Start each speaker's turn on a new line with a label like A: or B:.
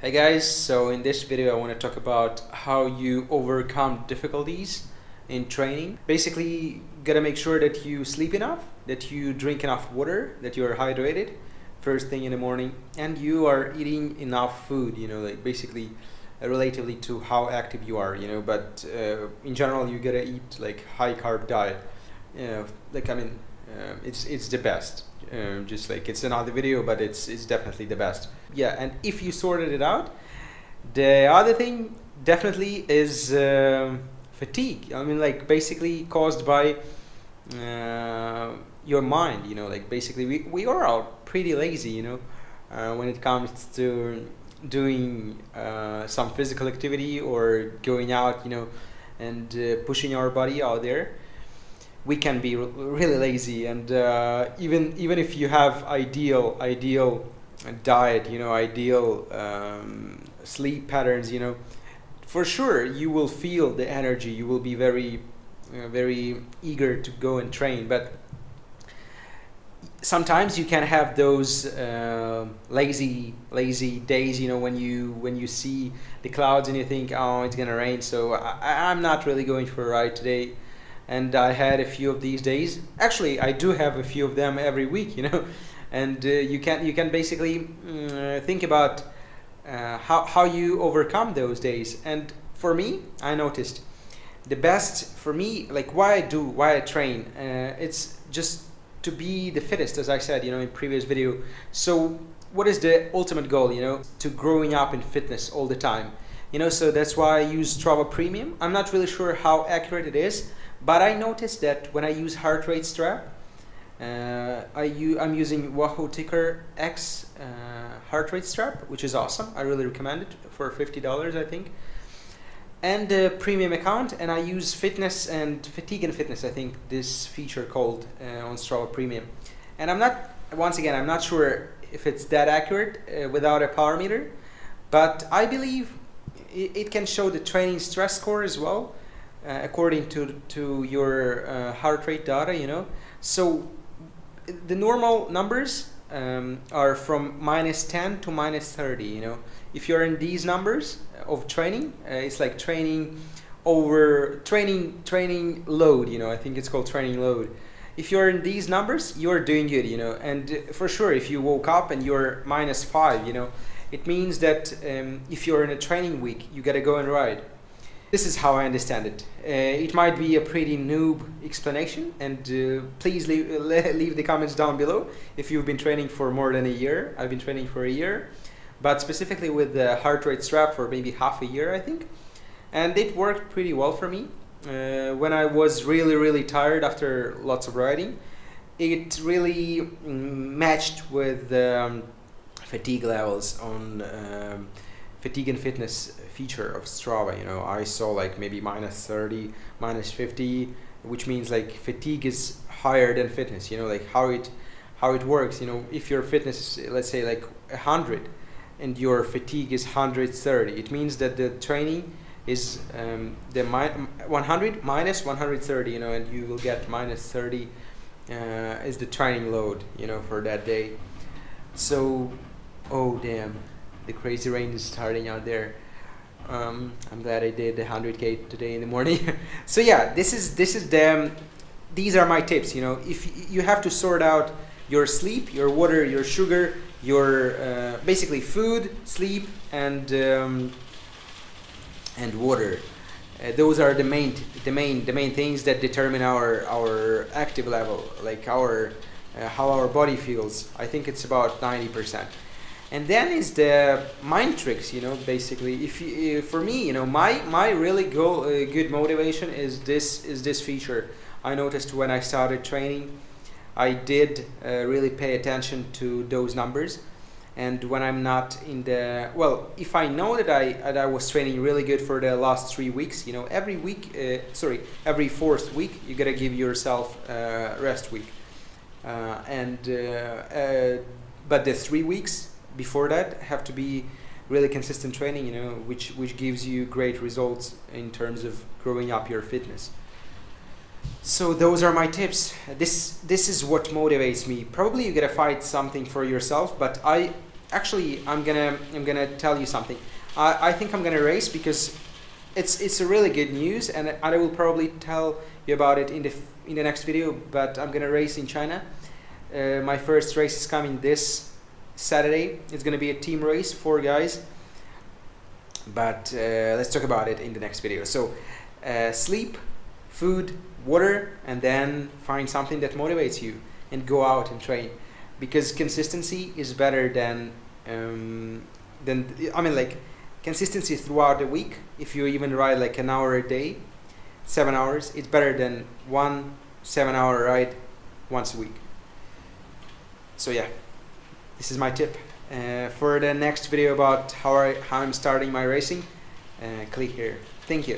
A: Hey guys, so in this video I want to talk about how you overcome difficulties in training. Basically, gotta make sure that you sleep enough, that you drink enough water, that you are hydrated first thing in the morning, and you are eating enough food, like basically relatively to how active you are, but in general you gotta eat like high carb diet. It's the best. Just like it's another video, but it's definitely the best. Yeah, and if you sorted it out, the other thing definitely is fatigue. I mean, like basically caused by your mind. Like basically we are all pretty lazy. When it comes to doing some physical activity or going out. And pushing our body out there. We can be really lazy, and even if you have ideal diet, ideal sleep patterns, for sure you will feel the energy. You will be very eager to go and train, but sometimes you can have those lazy days, when you see the clouds and you think, oh, it's gonna rain, so I'm not really going for a ride today. And I had a few of these days. Actually, I do have a few of them every week, and you can basically think about how you overcome those days. And for me, I noticed the best for me, like why I train, it's just to be the fittest, as I said, in previous video. So what is the ultimate goal, to growing up in fitness all the time, so that's why I use Strava Premium. I'm not really sure how accurate it is, but I noticed that when I use heart rate strap, I'm using Wahoo Ticker X heart rate strap, which is awesome. I really recommend it for $50, I think. And the premium account, and I use fitness and fatigue and fitness, I think this feature called on Strava Premium. And I'm not sure if it's that accurate without a power meter, but I believe it can show the training stress score as well, according to your heart rate data, So the normal numbers are from -10 to -30, If you're in these numbers of training, it's like training load, I think it's called training load. If you're in these numbers, you're doing good, and for sure if you woke up and you're -5, it means that if you're in a training week, you gotta go and ride. This is how I understand it. It might be a pretty noob explanation, and please leave the comments down below if you've been training for more than a year. I've been training for a year, but specifically with the heart rate strap for maybe half a year, I think. And it worked pretty well for me. When I was really tired after lots of riding, it really matched with fatigue levels on fatigue and fitness feature of Strava. I saw like maybe -30, -50, which means like fatigue is higher than fitness. Like how it works. If your fitness is, let's say, like 100 and your fatigue is 130, it means that the training is the 100 minus 130, and you will get -30 is the training load, for that day. So, oh damn, the crazy rain is starting out there. I'm glad I did the 100K today in the morning. So yeah, these are my tips. If you have to sort out your sleep, your water, your sugar, your basically food, sleep, and water. Those are the main things that determine our active level, like how our body feels. I think it's about 90%. And then is the mind tricks, basically. For me, my really good motivation is this feature. I noticed when I started training, I did really pay attention to those numbers. And when I'm not in if I know that I was training really good for the last 3 weeks, every week, every 4th week, you gotta give yourself a rest week. But the 3 weeks before that have to be really consistent training, which gives you great results in terms of growing up your fitness. So those are my tips. This is what motivates me. Probably you gotta fight something for yourself, but actually, I'm gonna tell you something. I think I'm gonna race because it's a really good news, and I will probably tell you about it in the next video. But I'm gonna race in China. My first race is coming this Saturday. It's gonna be a team race, 4 guys. But let's talk about it in the next video. So sleep, food, water, and then find something that motivates you and go out and train, because consistency is better than I mean, like, consistency throughout the week. If you even ride like an hour a day, 7 hours, it's better than 1 7-hour ride once a week. So yeah, this is my tip. For the next video about how I'm starting my racing, click here. Thank you.